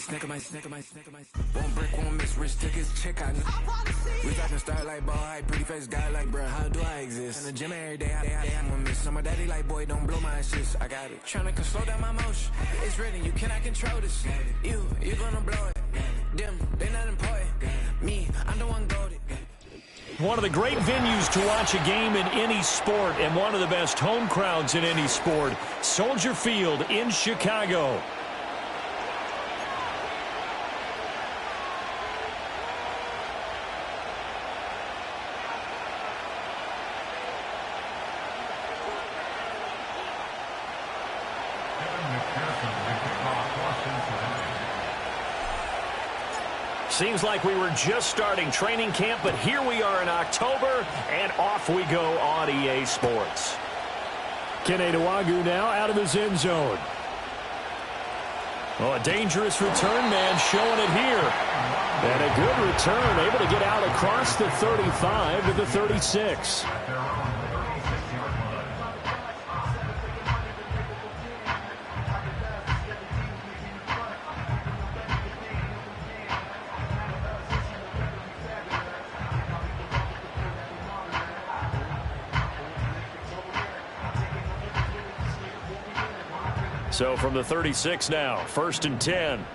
One brick, one miss, rich tickets, check out. We talking star like ball high, pretty face guy like, bruh, how do I exist? In the gym every day, I'm a miss. My daddy like, boy, don't blow my assist. I got it. Tryna slow down my motion. It's written, you cannot control this. You gonna blow it. Them, they not important. Me, I'm the one goated. One of the great venues to watch a game in any sport and one of the best home crowds in any sport, Soldier Field in Chicago. Seems like we were just starting training camp, but here we are in October, and off we go on EA Sports. Keneduagu now out of his end zone. Oh, a dangerous return man showing it here. And a good return, able to get out across the 35 to the 36. So from the 36 now, 1st and 10.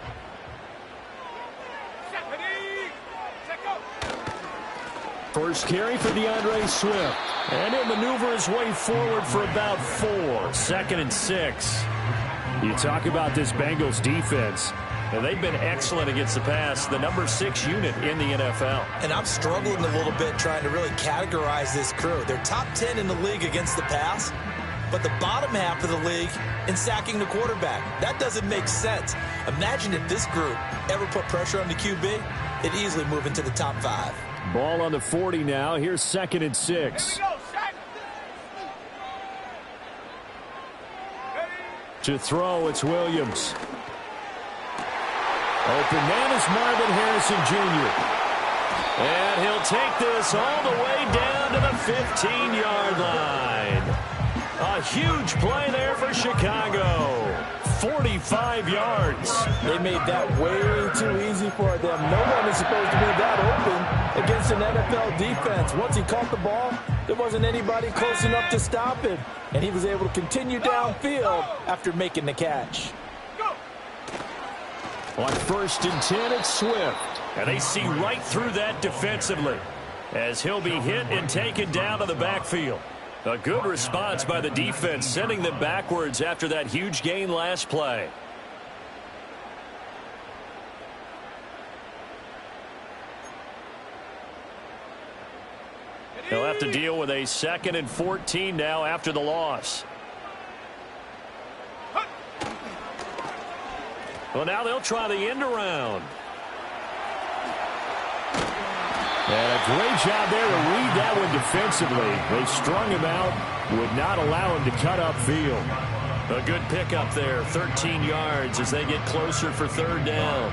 First carry for DeAndre Swift. And he'll maneuver his way forward for about 4. 2nd and 6. You talk about this Bengals defense. And they've been excellent against the pass, the number 6 unit in the NFL. And I'm struggling a little bit trying to really categorize this crew. They're top 10 in the league against the pass, but the bottom half of the league in sacking the quarterback. That doesn't make sense. Imagine if this group ever put pressure on the QB, it'd easily move into the top 5. Ball on the 40 now. Here's 2nd and 6. To throw, it's Williams. Open man is Marvin Harrison Jr. And he'll take this all the way down to the 15-yard line. A huge play there for Chicago. 45 yards. They made that way too easy for them. No one is supposed to be that open against an NFL defense. Once he caught the ball, there wasn't anybody close enough to stop him. And he was able to continue downfield after making the catch. On 1st and 10, it's Swift. And they see right through that defensively as he'll be hit and taken down to the backfield. A good response by the defense, sending them backwards after that huge gain last play. They'll have to deal with a 2nd and 14 now after the loss. Well, now they'll try the end around. And a great job there to read that one defensively. They strung him out, would not allow him to cut upfield. A good pickup there, 13 yards as they get closer for 3rd down.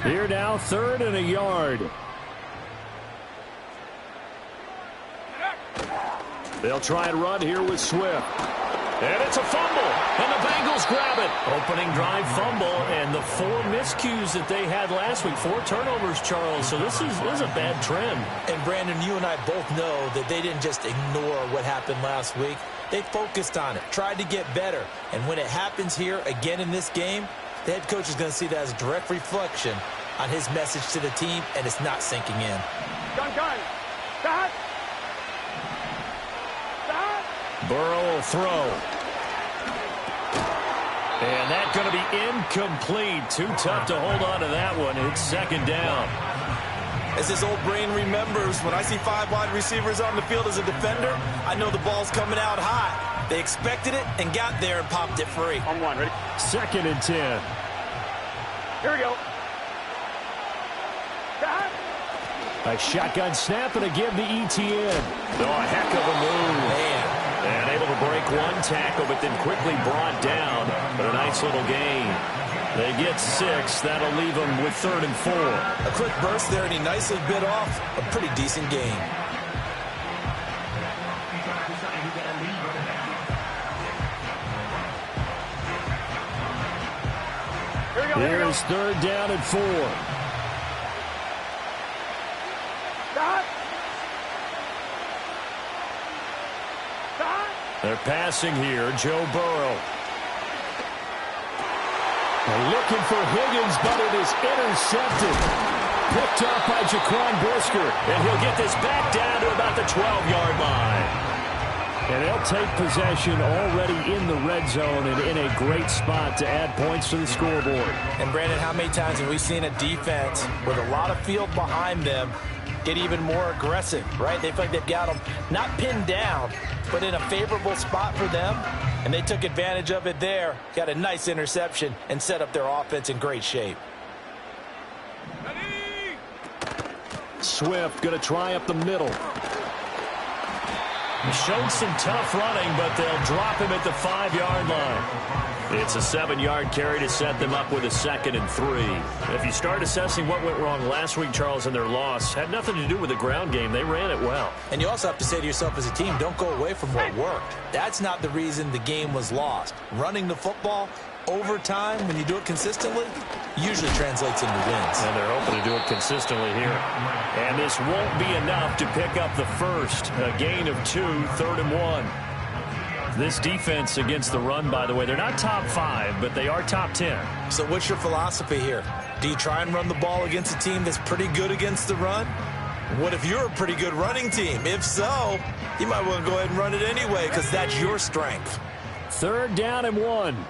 Here now, 3rd and a yard. They'll try and run here with Swift. And it's a fumble. And the Bengals grab it. Opening drive fumble. And the 4 miscues that they had last week. 4 turnovers, Charles. So this is a bad trend. And Brandon, you and I both know that they didn't just ignore what happened last week. They focused on it, tried to get better. And when it happens here again in this game, the head coach is going to see that as a direct reflection on his message to the team, and it's not sinking in. Burrow will throw. And that's going to be incomplete. Too tough to hold on to that one. It's 2nd down. As his old brain remembers, when I see 5 wide receivers on the field as a defender, I know the ball's coming out high. They expected it and got there and popped it free. On 1, ready? 2nd and 10. Here we go. A shotgun snap and a give to ETN. Oh, a heck of a move. Man. And able to break one tackle, but then quickly brought down. But a nice nice little gain. They get 6. That'll leave them with 3rd and 4. A quick burst there, and he nicely bit off a pretty decent gain. Here's 3rd down and 4. They're passing here. Joe Burrow. They're looking for Higgins, but it is intercepted. Picked up by Jaquan Brisker. And he'll get this back down to about the 12-yard line. And they'll take possession already in the red zone and in a great spot to add points to the scoreboard. And, Brandon, how many times have we seen a defense with a lot of field behind them get even more aggressive, right? They feel like they've got them not pinned down, but in a favorable spot for them, and they took advantage of it there, got a nice interception, and set up their offense in great shape. Swift going to try up the middle. He showed some tough running, but they'll drop him at the 5-yard line. It's a 7-yard carry to set them up with a 2nd and 3. If you start assessing what went wrong last week, Charles, in their loss, had nothing to do with the ground game. They ran it well. And you also have to say to yourself as a team, don't go away from what worked. That's not the reason the game was lost. Running the football over time, when you do it consistently, usually translates into wins. And they're hoping to do it consistently here. And this won't be enough to pick up the first. A gain of 2, 3rd and 1. This defense against the run, by the way, they're not top 5, but they are top 10. So what's your philosophy here? Do you try and run the ball against a team that's pretty good against the run? What if you're a pretty good running team? If so, you might want to go ahead and run it anyway because that's your strength. 3rd down and 1.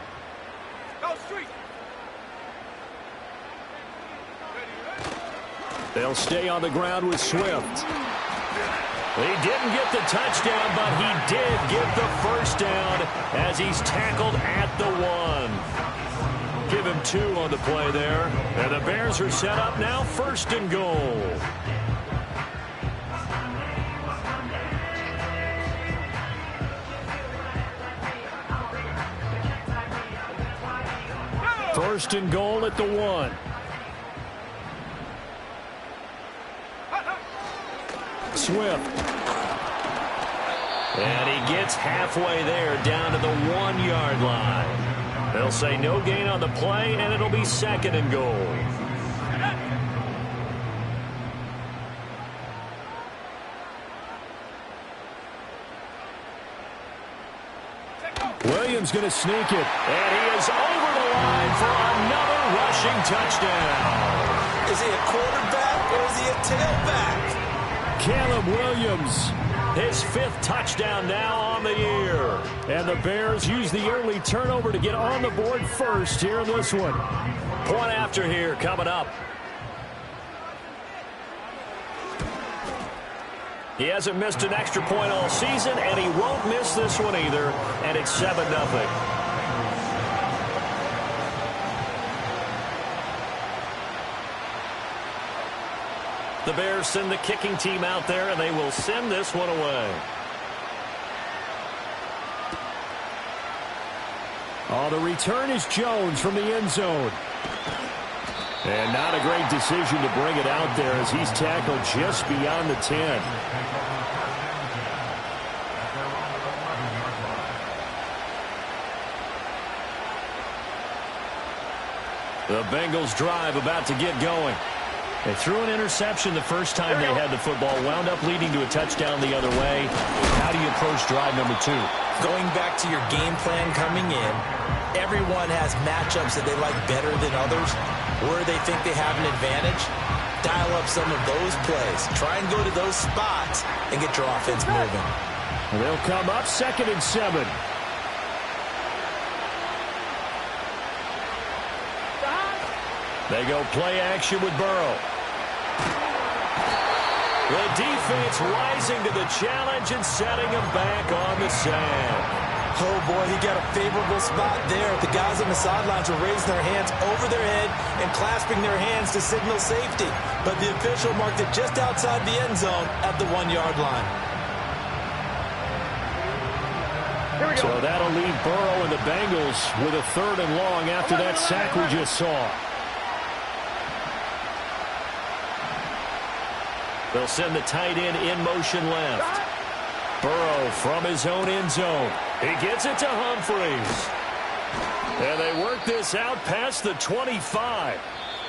They'll stay on the ground with Swift. He didn't get the touchdown, but he did get the first down as he's tackled at the 1. Give him 2 on the play there. And the Bears are set up now, 1st and goal. First and goal at the 1. Swift. And he gets halfway there down to the 1-yard line. They'll say no gain on the play, and it'll be 2nd and goal. Williams going to sneak it. And he is over the line for another rushing touchdown. Is he a quarterback or is he a tailback? Caleb Williams, his 5th touchdown now on the year. And the Bears use the early turnover to get on the board first here in this one. Point after here coming up. He hasn't missed an extra point all season, and he won't miss this one either. And it's 7-0. The Bears send the kicking team out there, and they will send this one away. Oh, the return is Jones from the end zone. And not a great decision to bring it out there as he's tackled just beyond the 10. The Bengals drive about to get going. They threw an interception the first time they had the football, wound up leading to a touchdown the other way. How do you approach drive number 2? Going back to your game plan coming in, everyone has matchups that they like better than others, where they think they have an advantage. Dial up some of those plays. Try and go to those spots and get your offense moving. And they'll come up 2nd and 7. They go play action with Burrow. The defense rising to the challenge and setting him back on the sand. Oh, boy, he got a favorable spot there. The guys on the sidelines were raising their hands over their head and clasping their hands to signal safety. But the official marked it just outside the end zone at the 1-yard line. So that'll leave Burrow and the Bengals with a 3rd and long after that sack we just saw. They'll send the tight end in motion left. Burrow from his own end zone. He gets it to Humphries. And they work this out past the 25.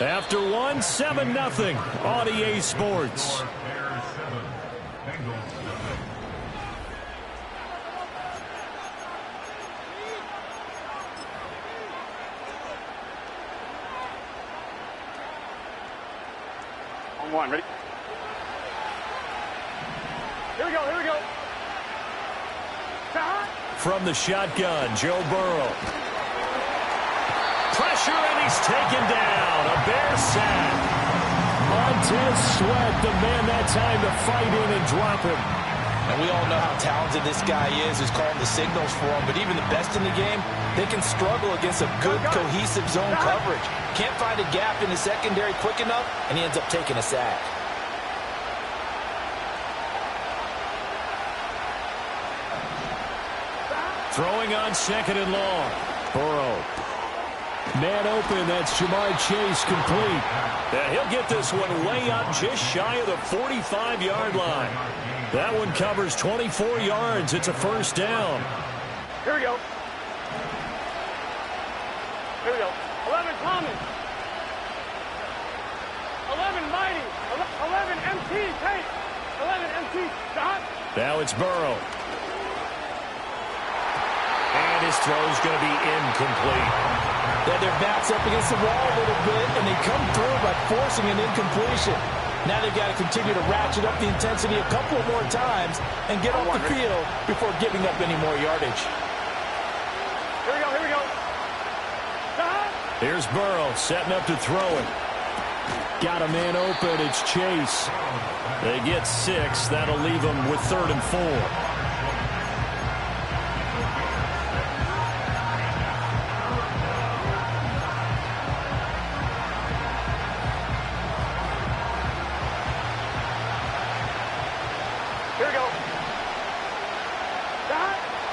After 7-0 on EA Sports. On one, ready? Here we go. From the shotgun, Joe Burrow. Pressure, and he's taken down. A Bear sack. Montez Sweat, the man that time to fight in and drop him. And we all know how talented this guy is, who's calling the signals for him. But even the best in the game, they can struggle against a good, cohesive zone coverage. Can't find a gap in the secondary quick enough, and he ends up taking a sack. Throwing on 2nd and long. Burrow. Man open, that's Jamar Chase, complete. And he'll get this one way up just shy of the 45-yard line. That one covers 24 yards. It's a 1st down. Here we go. 11 Thomas. 11 Mighty. 11 MT. Tate. 11 MT. Stop. Now it's Burrow. And his throw's going to be incomplete. They had their backs up against the wall a little bit, and they come through by forcing an incompletion. Now they've got to continue to ratchet up the intensity a couple of more times and get off the field before giving up any more yardage. Here we go. Here's Burrow setting up to throw it. Got a man open. It's Chase. They get 6. That'll leave them with 3rd and 4.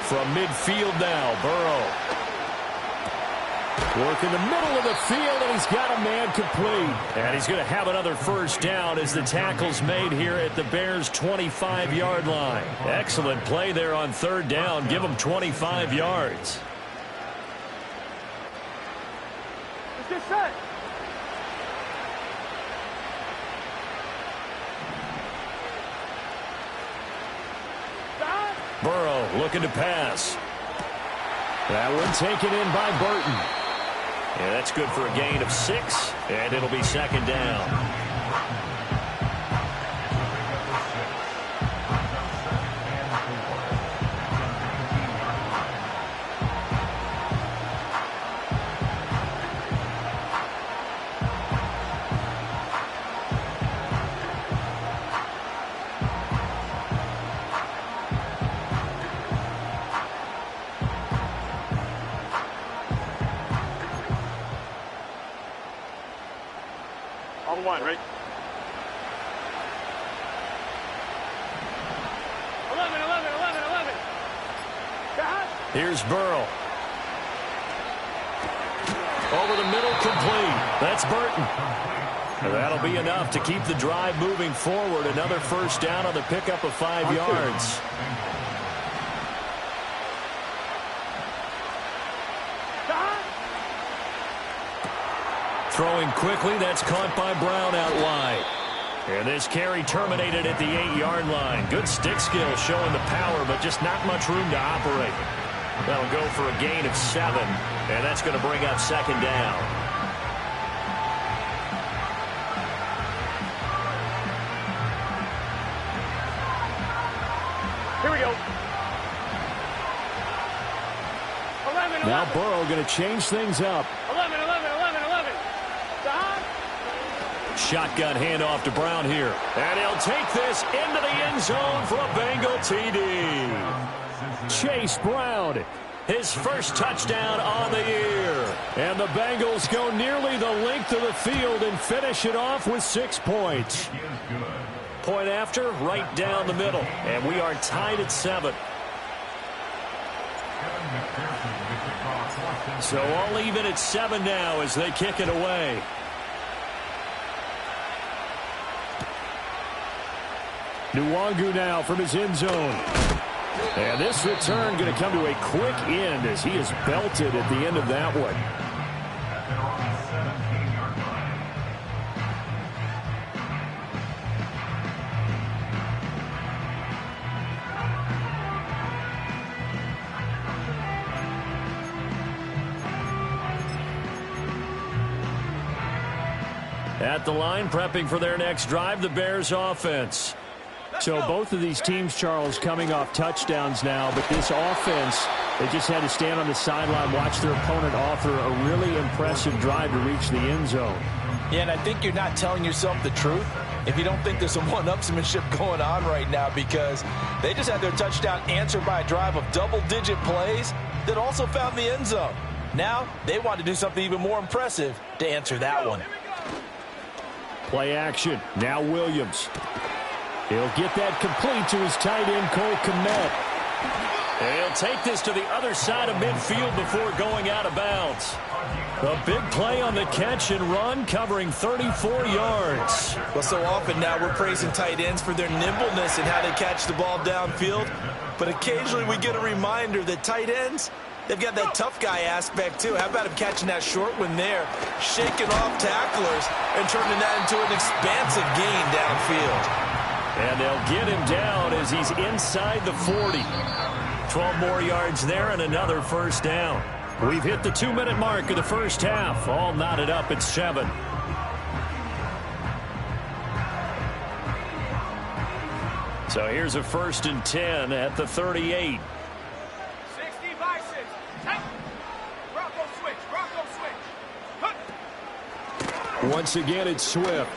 From midfield now, Burrow. Work in the middle of the field, and he's got a man complete. And he's going to have another 1st down as the tackle's made here at the Bears' 25-yard line. Excellent play there on 3rd down. Give them 25 yards. Let's get set. Burrow looking to pass. That one taken in by Burton. Yeah, that's good for a gain of 6, and it'll be 2nd down. On one, right? 11. Here's Burrow. Over the middle, complete. That's Burton. And that'll be enough to keep the drive moving forward. Another 1st down on the pickup of 5 yards. Throwing quickly, that's caught by Brown out wide. And this carry terminated at the 8-yard line. Good stick skill showing the power, but just not much room to operate. That'll go for a gain of 7, and that's going to bring up 2nd down. Here we go. 11. Now Burrow going to change things up. 11. Shotgun handoff to Brown here. And he'll take this into the end zone for a Bengal TD. Chase Brown, his 1st touchdown on the year. And the Bengals go nearly the length of the field and finish it off with 6 points. Point after, right down the middle. And we are tied at 7. So all even at 7 now as they kick it away. Nwangu now from his end zone. And this return going to come to a quick end as he is belted at the end of that one. At the line, prepping for their next drive, the Bears offense. So both of these teams, Charles, coming off touchdowns now, but this offense, they just had to stand on the sideline, watch their opponent offer a really impressive drive to reach the end zone. Yeah, and I think you're not telling yourself the truth if you don't think there's some one-upsmanship going on right now, because they just had their touchdown answered by a drive of double-digit plays that also found the end zone. Now they want to do something even more impressive to answer that one. Play action. Now Williams. He'll get that complete to his tight end, Cole Kmet. And he'll take this to the other side of midfield before going out of bounds. A big play on the catch and run, covering 34 yards. Well, so often now we're praising tight ends for their nimbleness and how they catch the ball downfield. But occasionally we get a reminder that tight ends, they've got that tough guy aspect too. How about him catching that short one there, shaking off tacklers, and turning that into an expansive gain downfield. And they'll get him down as he's inside the 40. 12 more yards there and another first down. We've hit the 2-minute mark of the first half. All knotted up at 7. So here's a 1st and 10 at the 38. 60 by 6. Take. Bronco switch. Once again, it's Swift.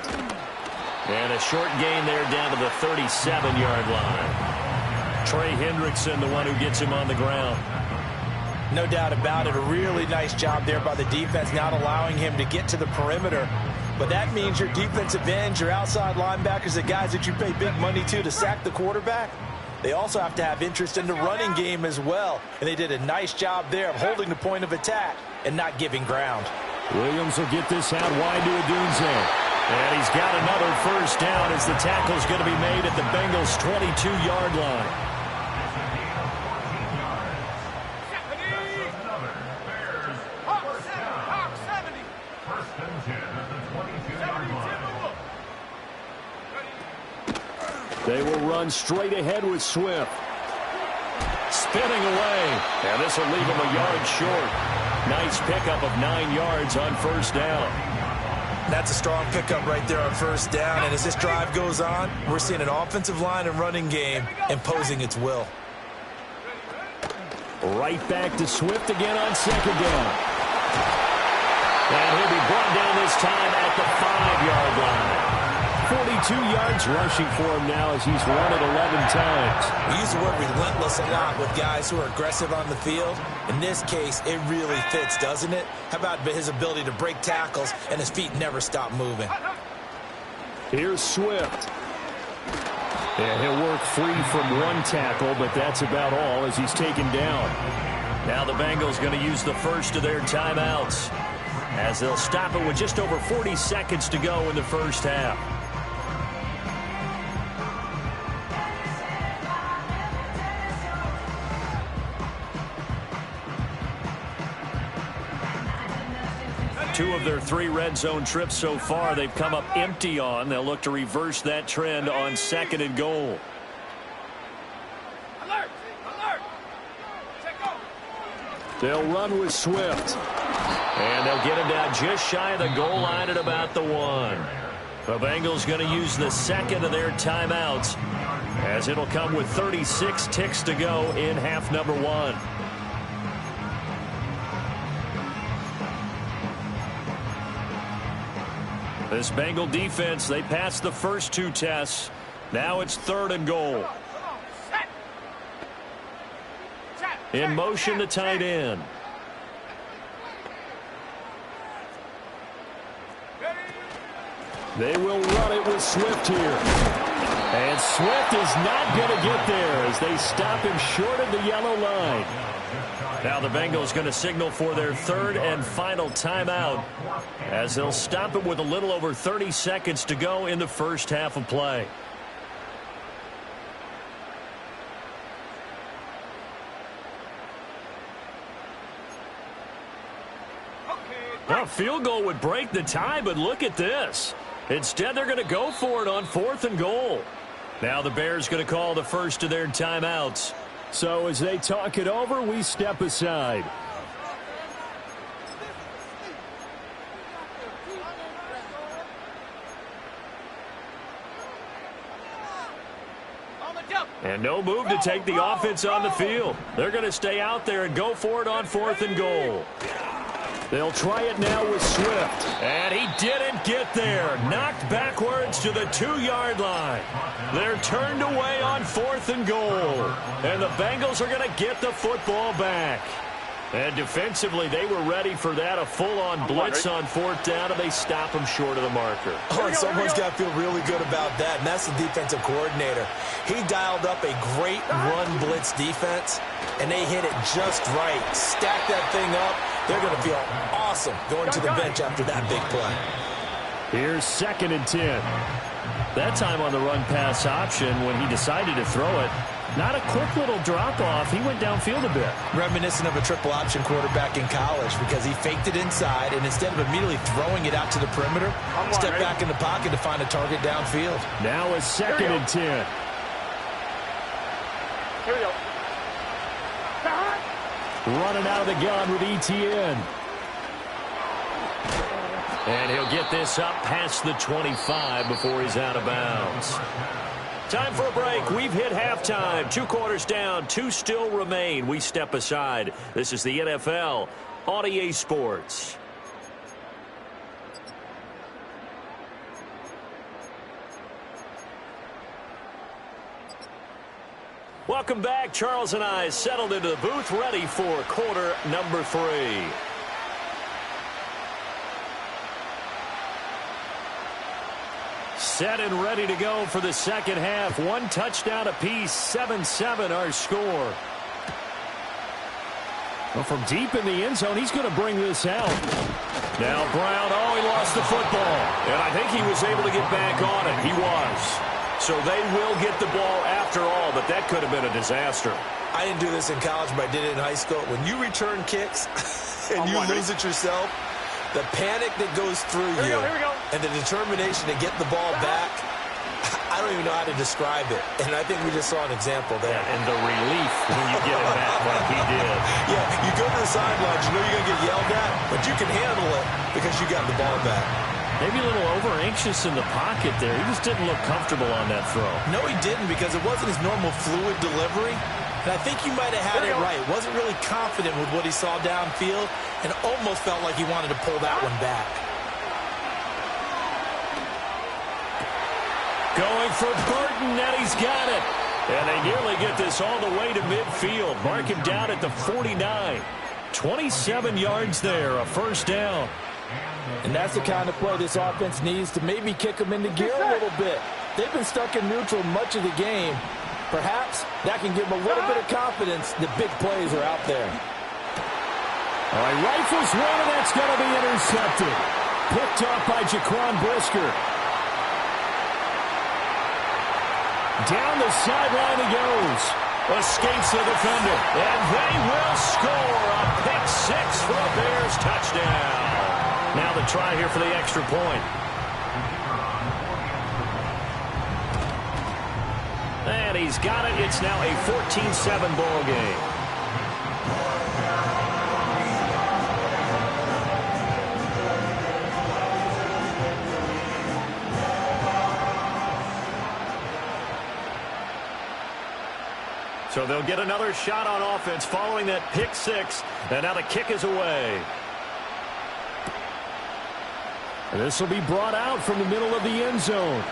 And a short gain there down to the 37-yard line. Trey Hendrickson, the one who gets him on the ground. No doubt about it. A really nice job there by the defense, not allowing him to get to the perimeter. But that means your defensive ends, your outside linebackers, the guys that you pay big money to sack the quarterback, they also have to have interest in the running game as well. And they did a nice job there of holding the point of attack and not giving ground. Williams will get this out wide to Odunze. And he's got another first down as the tackle's going to be made at the Bengals' 22-yard line. They will run straight ahead with Swift. Spinning away. And this will leave him a yard short. Nice pickup of 9 yards on first down. That's a strong pickup right there on first down. And as this drive goes on, we're seeing an offensive line and running game imposing its will. Right back to Swift again on second down. And he'll be brought down this time at the 5-yard line. 42 yards rushing for him now as he's run it 11 times. We use the word relentless a lot with guys who are aggressive on the field. In this case, it really fits, doesn't it? How about his ability to break tackles and his feet never stop moving? Here's Swift. And he'll work free from one tackle, but that's about all as he's taken down. Now the Bengals going to use the first of their timeouts as they'll stop it with just over 40 seconds to go in the first half. Two of their 3 red zone trips so far, they've come up empty on. They'll look to reverse that trend on 2nd and goal. Alert! Alert! Check out. They'll run with Swift. And they'll get him down just shy of the goal line at about the 1. The Bengals going to use the second of their timeouts as it'll come with 36 ticks to go in half number 1. This Bengal defense, they passed the first 2 tests. Now it's 3rd and goal. In motion, the tight end. They will run it with Swift here. And Swift is not going to get there as they stop him short of the yellow line. Now the Bengals going to signal for their third and final timeout as they'll stop it with a little over 30 seconds to go in the first half of play. A field goal would break the tie, but look at this. Instead, they're going to go for it on 4th and goal. Now the Bears going to call the first of their timeouts. So as they talk it over, we step aside. And no move to take the offense on the field. They're going to stay out there and go for it on 4th and goal. They'll try it now with Swift. And he didn't get there. Knocked backwards to the 2-yard line. They're turned away on 4th and goal. And the Bengals are going to get the football back. And defensively, they were ready for that. A full-on blitz on 4th down, and they stop him short of the marker. Oh, someone's got to feel really good about that, and that's the defensive coordinator. He dialed up a great run blitz defense, and they hit it just right. Stack that thing up. They're going to feel awesome going to the bench after that big play. Here's 2nd and 10. That time on the run-pass option when he decided to throw it. Not a quick little drop-off. He went downfield a bit. Reminiscent of a triple option quarterback in college because he faked it inside, and instead of immediately throwing it out to the perimeter, stepped back in the pocket to find a target downfield. Now a 2nd and 10. Here we go. Running out of the gun with ETN. And he'll get this up past the 25 before he's out of bounds. Time for a break. We've hit halftime. 2 quarters down. 2 still remain. We step aside. This is the NFL on EA Sports. Welcome back. Charles and I settled into the booth, ready for quarter number 3. Set and ready to go for the second half. 1 touchdown apiece, 7-7 our score. Well, from deep in the end zone, he's going to bring this out. Now Brown, he lost the football. And I think he was able to get back on it. He was. So they will get the ball after all, but that could have been a disaster. I didn't do this in college, but I did it in high school. When you return kicks and you lose it yourself, the panic that goes through you and the determination to get the ball back, I don't even know how to describe it. And I think we just saw an example there. And the relief when you get it back like he did. Yeah, you go to the sidelines, you know you're going to get yelled at, but you can handle it because you got the ball back. Maybe a little over-anxious in the pocket there. He just didn't look comfortable on that throw. No, he didn't because it wasn't his normal fluid delivery. And I think you might have had it right. Wasn't really confident with what he saw downfield and almost felt like he wanted to pull that one back. Going for Burton, and he's got it. And they nearly get this all the way to midfield. Mark him down at the 49. 27 yards there, a first down. And that's the kind of play this offense needs to maybe kick them into gear a little bit. They've been stuck in neutral much of the game. Perhaps that can give them a little bit of confidence that big plays are out there. All right, rifles one, and that's going to be intercepted. Picked up by Jaquan Brisker. Down the sideline he goes. Escapes the defender. And they will score a pick 6 for a Bears touchdown. Now the try here for the extra point. And he's got it. It's now a 14-7 ball game. So they'll get another shot on offense following that pick 6. And now the kick is away. This will be brought out from the middle of the end zone.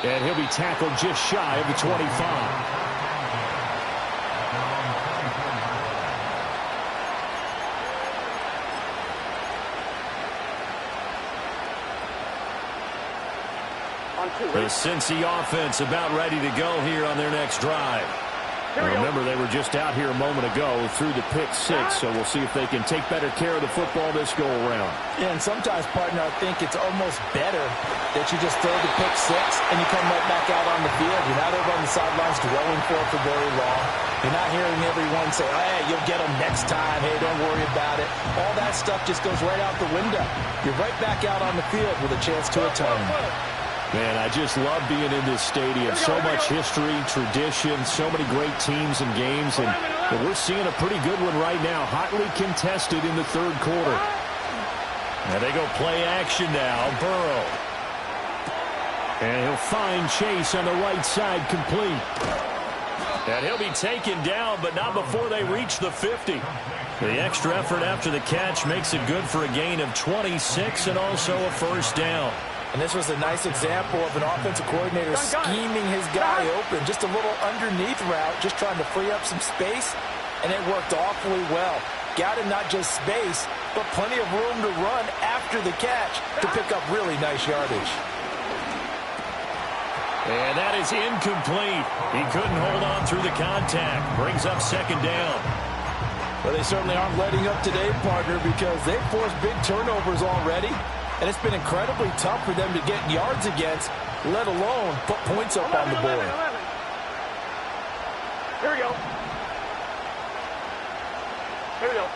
And he'll be tackled just shy of the 25. On 2. The Cincy offense about ready to go here on their next drive. Remember, they were just out here a moment ago through the pick six, so we'll see if they can take better care of the football this go-around. Yeah, and sometimes, partner, I think it's almost better that you just throw the pick six and you come right back out on the field. You're not over on the sidelines dwelling for it for very long. You're not hearing everyone say, hey, you'll get them next time. Hey, don't worry about it. All that stuff just goes right out the window. You're right back out on the field with a chance to atone. Man, I just love being in this stadium. So much history, tradition, so many great teams and games, and we're seeing a pretty good one right now, hotly contested in the third quarter. Now they go play action now, Burrow. And he'll find Chase on the right side, complete. And he'll be taken down, but not before they reach the 50. The extra effort after the catch makes it good for a gain of 26 and also a first down. And this was a nice example of an offensive coordinator scheming his guy open. Just a little underneath route, just trying to free up some space, and it worked awfully well. Got him not just space, but plenty of room to run after the catch to pick up really nice yardage. And that is incomplete. He couldn't hold on through the contact. Brings up second down. Well, they certainly aren't letting up today, partner, because they've forced big turnovers already. And it's been incredibly tough for them to get yards against, let alone put points up on the board. 11. Here we go. Here we go.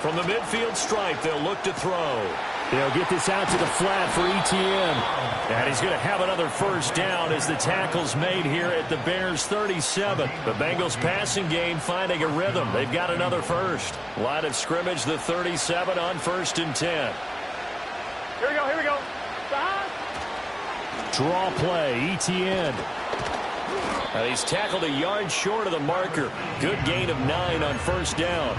From the midfield stripe, they'll look to throw. They'll get this out to the flat for ETN. And he's going to have another first down as the tackle's made here at the Bears 37. The Bengals passing game finding a rhythm. They've got another first. Line of scrimmage, the 37 on 1st and 10. Here we go, here we go. Draw play, ETN. And he's tackled a yard short of the marker. Good gain of 9 on first down.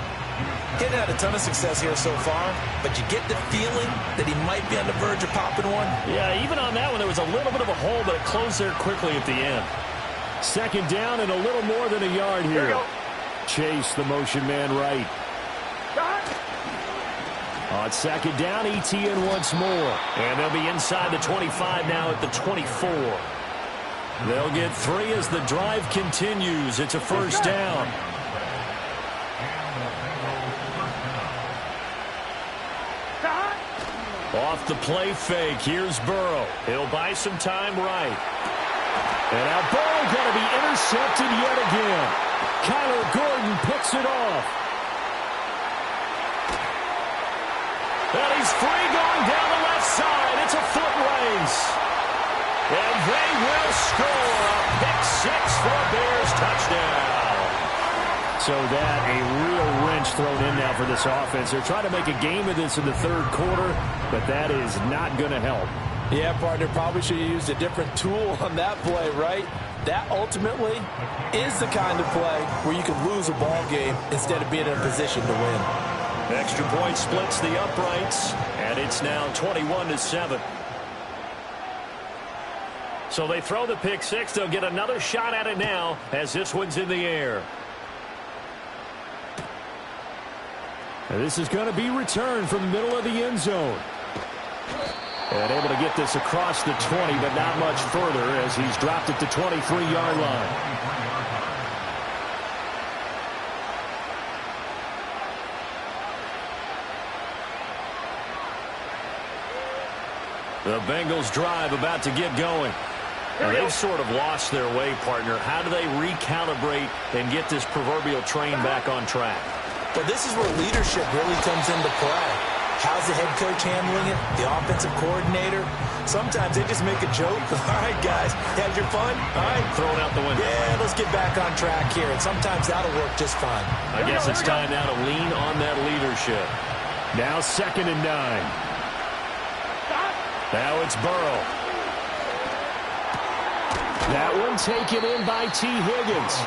Getting had a ton of success here so far, but you get the feeling that he might be on the verge of popping one. Yeah, even on that one, there was a little bit of a hole, but it closed there quickly at the end. Second down and a little more than a yard here. Chase, the motion man right. On second down, ETN once more. And they'll be inside the 25 now at the 24. They'll get 3 as the drive continues. It's a first down. Off the play fake, here's Burrow. He'll buy some time right. And now Burrow going to be intercepted yet again. Kyler Gordon picks it off. And he's free going down the left side. It's a foot race. And they will score a pick 6 for a Bears touchdown. So that a real wrench thrown in now for this offense. They're trying to make a game of this in the third quarter, but that is not going to help. Yeah, partner, probably should have used a different tool on that play, right? That ultimately is the kind of play where you can lose a ball game instead of being in a position to win. Extra point splits the uprights, and it's now 21-7. So they throw the pick 6. They'll get another shot at it now as this one's in the air. And this is going to be returned from the middle of the end zone. And able to get this across the 20, but not much further as he's dropped at the 23-yard line. The Bengals drive about to get going. Now, they've sort of lost their way, partner. How do they recalibrate and get this proverbial train back on track? Well, this is where leadership really comes into play. How's the head coach handling it? The offensive coordinator? Sometimes they just make a joke. All right, guys, had your fun? All right. Throw it out the window. Yeah, let's get back on track here. And sometimes that'll work just fine. I guess it's time now to lean on that leadership. Now 2nd and 9. Now it's Burrow. That one taken in by T. Higgins.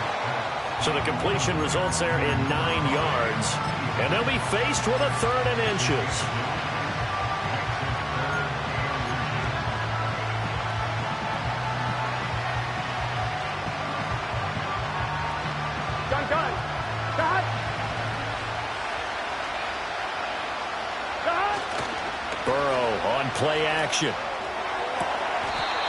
So the completion results there in 9 yards. And they'll be faced with a 3rd and inches. Gun. Burrow on play action.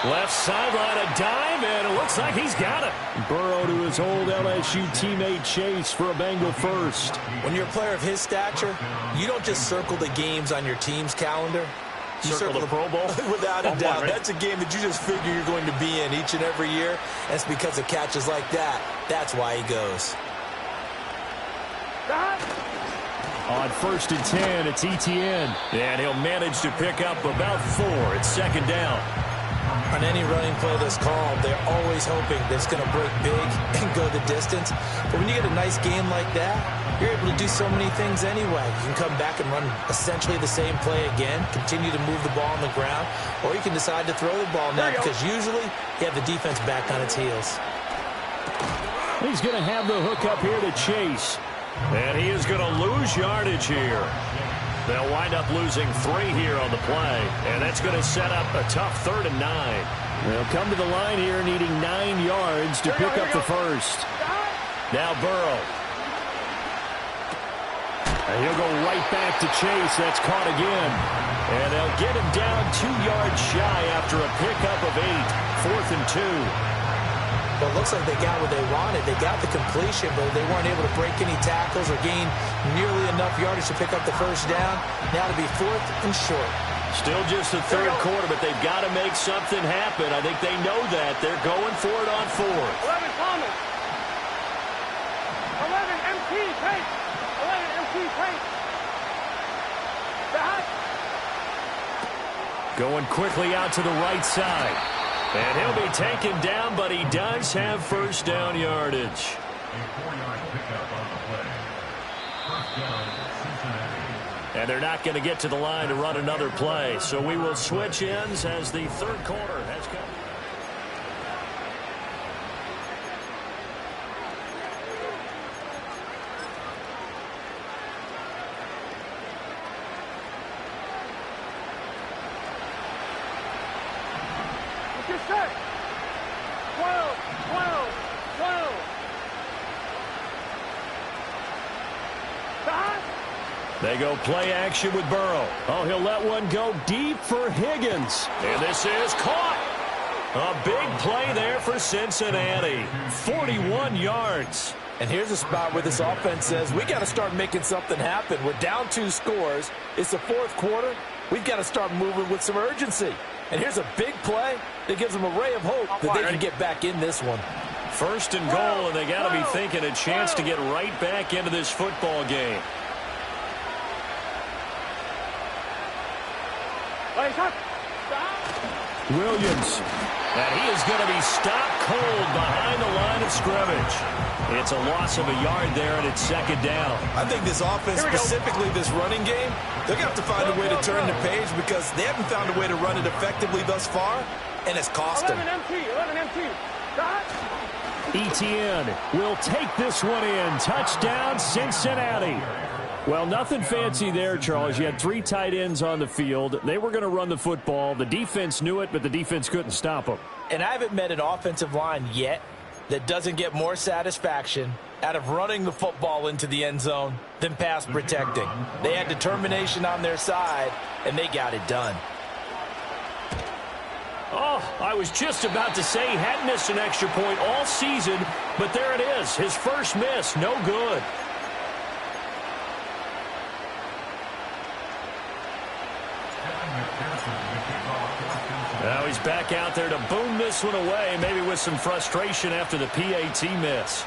Left sideline, a dime, and it looks like he's got it. Burrow to his old LSU teammate Chase for a Bengal first. When you're a player of his stature, you don't just circle the games on your team's calendar. You circle the Pro Bowl? Without a doubt. That's a game that you just figure you're going to be in each and every year. And it's because of catches like that. That's why he goes. On 1st and 10, it's Etienne. And he'll manage to pick up about 4. It's 2nd down. On any running play that's called, they're always hoping that it's going to break big and go the distance. But when you get a nice game like that, you're able to do so many things anyway. You can come back and run essentially the same play again, continue to move the ball on the ground, or you can decide to throw the ball now because usually you have the defense back on its heels. He's going to have the hook up here to Chase. And he is going to lose yardage here. They'll wind up losing 3 here on the play. And that's going to set up a tough 3rd and 9. They'll come to the line here needing 9 yards to pick up the first. Now Burrow. And he'll go right back to Chase. That's caught again. And they'll get him down 2 yards shy after a pickup of 8. 4th and 2. Well, it looks like they got what they wanted. They got the completion, but they weren't able to break any tackles or gain nearly enough yardage to pick up the first down. Now to be 4th and short. Still just the 3rd quarter, but they've got to make something happen. I think they know that. They're going for it on 4th. 11 Thomas. 11 MT Tate. 11 MT Tate. Going quickly out to the right side. And he'll be taken down, but he does have 1st down yardage. A 4-yard pickup on the play. 1st down, Cincinnati. And they're not going to get to the line to run another play. So we will switch ends as the 3rd quarter has come. Get set. 12, 12, 12. They go play action with Burrow. Oh, he'll let one go deep for Higgins. And this is caught. A big play there for Cincinnati. 41 yards. And here's a spot where this offense says, we got to start making something happen. We're down 2 scores. It's the 4th quarter. We've got to start moving with some urgency. And here's a big play that gives them a ray of hope that they can get back in this one. 1st and goal, and they got to be thinking a chance to get right back into this football game. Williams. And he is going to be stopped cold behind the line of scrimmage. It's a loss of a yard there, and it's 2nd down. I think this offense, specifically this running game, they're going to have to find a way to turn the page because they haven't found a way to run it effectively thus far, and it's cost them. 11 MT. Etienne will take this one in. Touchdown, Cincinnati. Well, nothing fancy there, Charles. You had 3 tight ends on the field. They were going to run the football. The defense knew it, but the defense couldn't stop them. And I haven't met an offensive line yet that doesn't get more satisfaction out of running the football into the end zone than pass protecting. They had determination on their side, and they got it done. Oh, I was just about to say he hadn't missed an extra point all season, but there it is. His first miss, no good. Now he's back out there to boom this one away, maybe with some frustration after the PAT miss.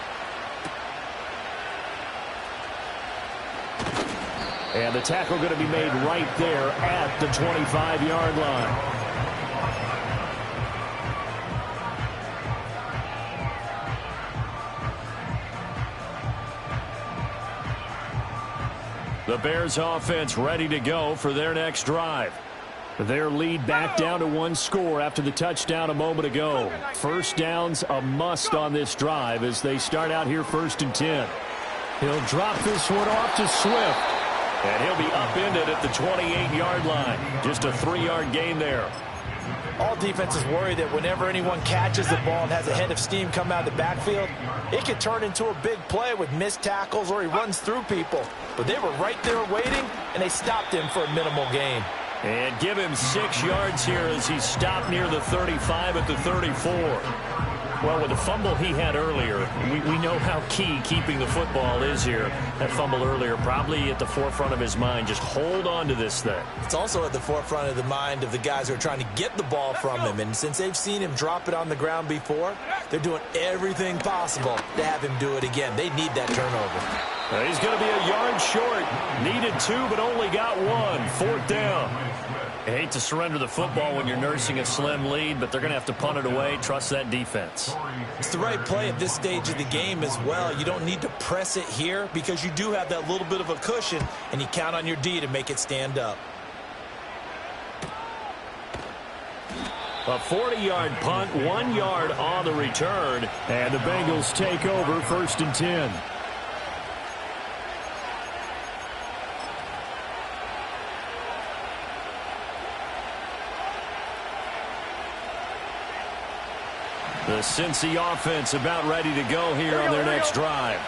And the tackle going to be made right there at the 25-yard line. The Bears offense ready to go for their next drive. Their lead back down to 1 score after the touchdown a moment ago. 1st down's a must on this drive as they start out here 1st and 10. He'll drop this one off to Swift. And he'll be upended at the 28-yard line. Just a 3-yard gain there. All defenses worry that whenever anyone catches the ball and has a head of steam come out of the backfield, it could turn into a big play with missed tackles or he runs through people. But they were right there waiting, and they stopped him for a minimal gain. And give him 6 yards here as he stopped near the 35 at the 34. Well, with the fumble he had earlier, we know how key keeping the football is here. That fumble earlier probably at the forefront of his mind. Just hold on to this thing. It's also at the forefront of the mind of the guys who are trying to get the ball from him. And since they've seen him drop it on the ground before, they're doing everything possible to have him do it again. They need that turnover. He's going to be a yard short. Needed 2, but only got 1. 4th down. I hate to surrender the football when you're nursing a slim lead, but they're going to have to punt it away. Trust that defense. It's the right play at this stage of the game as well. You don't need to press it here because you do have that little bit of a cushion, and you count on your D to make it stand up. A 40-yard punt, 1 yard on the return, and the Bengals take over 1st and 10. The Cincy offense about ready to go here on their next drive.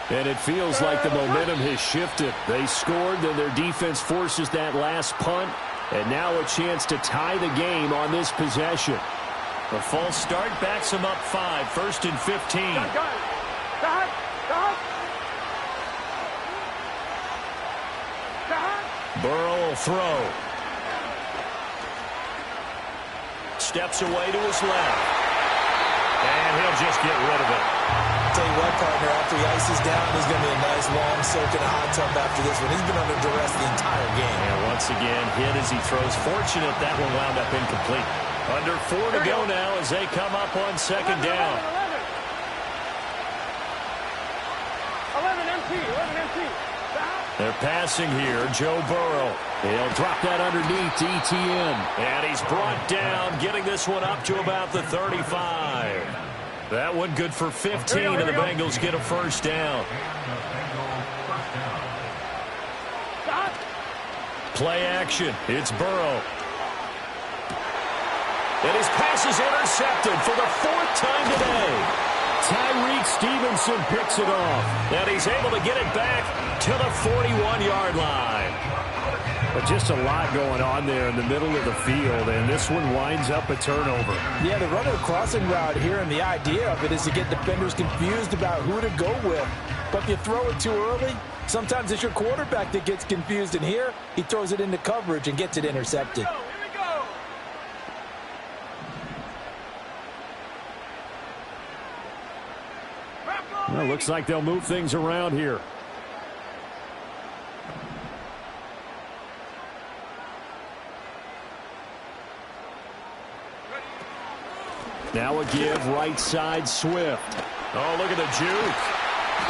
And it feels like the momentum has shifted. They scored, then their defense forces that last punt. And now a chance to tie the game on this possession. The false start backs them up 5, 1st and 15. Burrow will throw. Steps away to his left. And he'll just get rid of it. Tell you what, partner, after he ices down, there's going to be a nice long soak in a hot tub after this one. He's been under duress the entire game. And once again, hit as he throws. Fortunate that one wound up incomplete. Under 4 to go now as they come up on 2nd down. 11 MT. They're passing here. Joe Burrow. He'll drop that underneath to ETN. And he's brought down, getting this one up to about the 35. That one good for 15, and the Bengals get a 1st down. Play action. It's Burrow. And his pass is intercepted for the 4th time today. Tyreek Stevenson picks it off. And he's able to get it back to the 41-yard line. But just a lot going on there in the middle of the field, and this one winds up a turnover. Yeah, they're running a crossing route here, and the idea of it is to get defenders confused about who to go with. But if you throw it too early, sometimes it's your quarterback that gets confused, and here he throws it into coverage and gets it intercepted. Well, looks like they'll move things around here. Now a give right side Swift. Oh, look at the juke.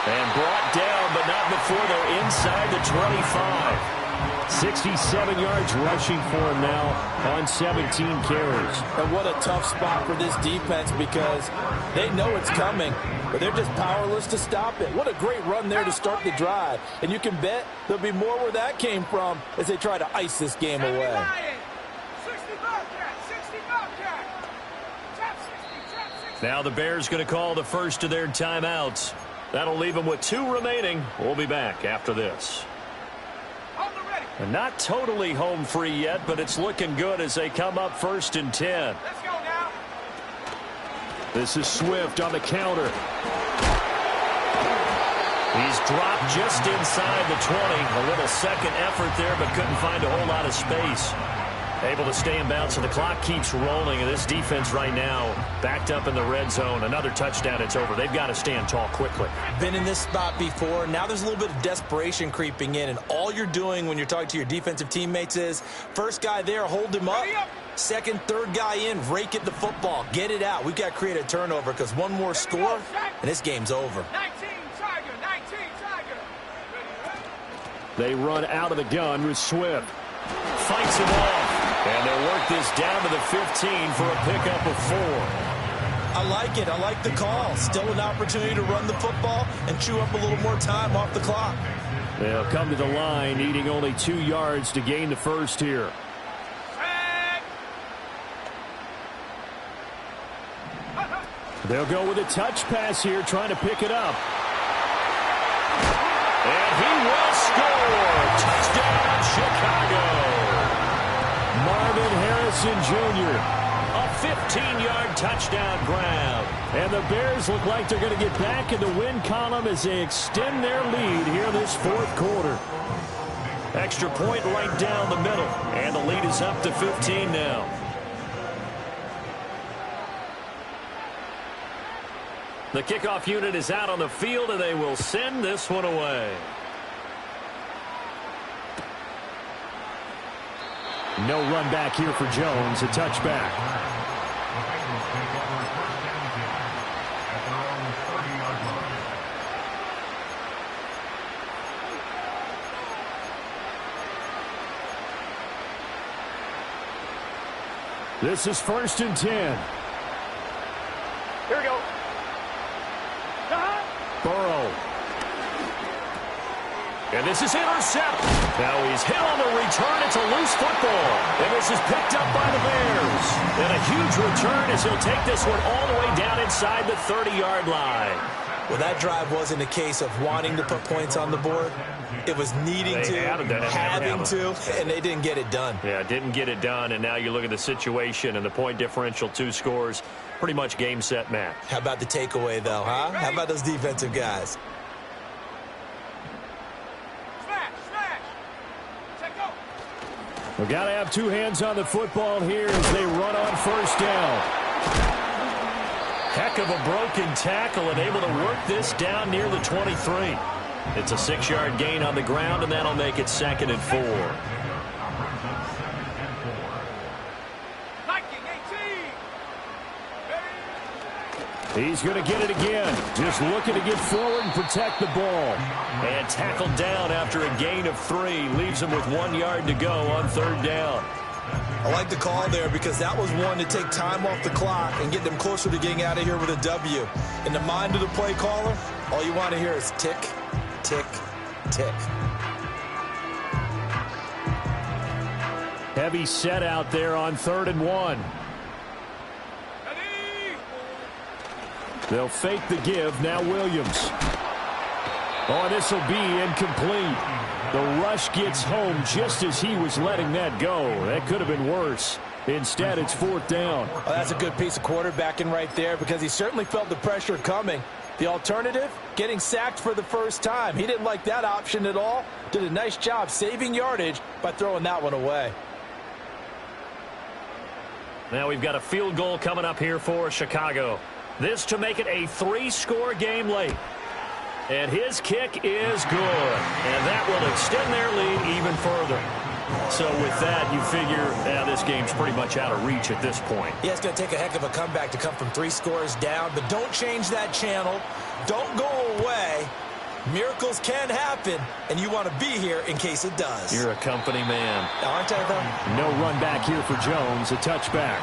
And brought down, but not before they're inside the 25. 67 yards rushing for him now on 17 carries. And what a tough spot for this defense because they know it's coming, but they're just powerless to stop it. What a great run there to start the drive. And you can bet there'll be more where that came from as they try to ice this game away. Now the Bears going to call the first of their timeouts. That'll leave them with 2 remaining. We'll be back after this. And not totally home free yet, but it's looking good as they come up 1st and 10. Let's go now. This is Swift on the counter. He's dropped just inside the 20. A little second effort there, but couldn't find a whole lot of space. Able to stay in bounds, so the clock keeps rolling, and this defense right now backed up in the red zone. Another touchdown, it's over. They've got to stand tall quickly. Been in this spot before. Now there's a little bit of desperation creeping in, and all you're doing when you're talking to your defensive teammates is first guy there, hold him up. Second, third guy in, rake at the football. Get it out. We've got to create a turnover because one more score, and this game's over. 19 Tiger. They run out of the gun with Swift. Fights him off. And they'll work this down to the 15 for a pickup of 4. I like it. I like the call. Still an opportunity to run the football and chew up a little more time off the clock. They'll come to the line, needing only 2 yards to gain the first here. They'll go with a touch pass here, trying to pick it up. And he will score. Touchdown, Chicago. 15-yard touchdown grab. And the Bears look like they're going to get back in the win column as they extend their lead here this fourth quarter. Extra point right down the middle. And the lead is up to 15 now. The kickoff unit is out on the field, and they will send this one away. No run back here for Jones. A touchback. This is 1st and 10. Here we go. Burrow. And this is intercepted. Now he's hit on the return. It's a loose football. And this is picked up by the Bears. And a huge return as he'll take this one all the way down inside the 30-yard line. Well, that drive wasn't a case of wanting to put points on the board. It was needing to, having to, and they didn't get it done. Yeah, didn't get it done, and now you look at the situation and the point differential, 2 scores, pretty much game, set, match. How about the takeaway, though, huh? How about those defensive guys? We've got to have 2 hands on the football here as they run on 1st down. Heck of a broken tackle and able to work this down near the 23. It's a 6-yard gain on the ground, and that'll make it 2nd and 4. He's going to get it again. Just looking to get forward and protect the ball. And tackled down after a gain of 3. Leaves him with 1 yard to go on 3rd down. I like the call there because that was one to take time off the clock and get them closer to getting out of here with a W. In the mind of the play caller, all you want to hear is tick, tick, tick. Heavy set out there on 3rd and 1. They'll fake the give. Now Williams. Oh, this will be incomplete. The rush gets home just as he was letting that go. That could have been worse. Instead, it's 4th down. Oh, that's a good piece of quarterbacking right there because he certainly felt the pressure coming. The alternative, getting sacked for the first time. He didn't like that option at all. Did a nice job saving yardage by throwing that one away. Now we've got a field goal coming up here for Chicago. This to make it a 3-score game late. And his kick is good. And that will extend their lead even further. So with that, you figure this game's pretty much out of reach at this point. Yeah, it's going to take a heck of a comeback to come from 3 scores down. But don't change that channel. Don't go away. Miracles can happen, and you want to be here in case it does. You're a company man. Aren't I, though? No run back here for Jones. A touchback.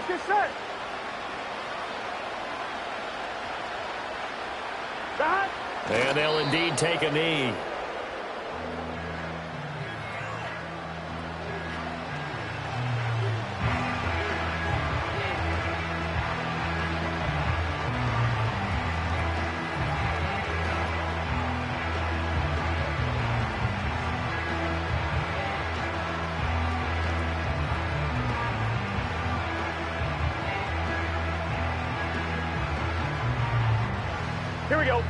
Get set. And they'll indeed take a knee. Here we go.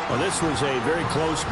Well, this was a very close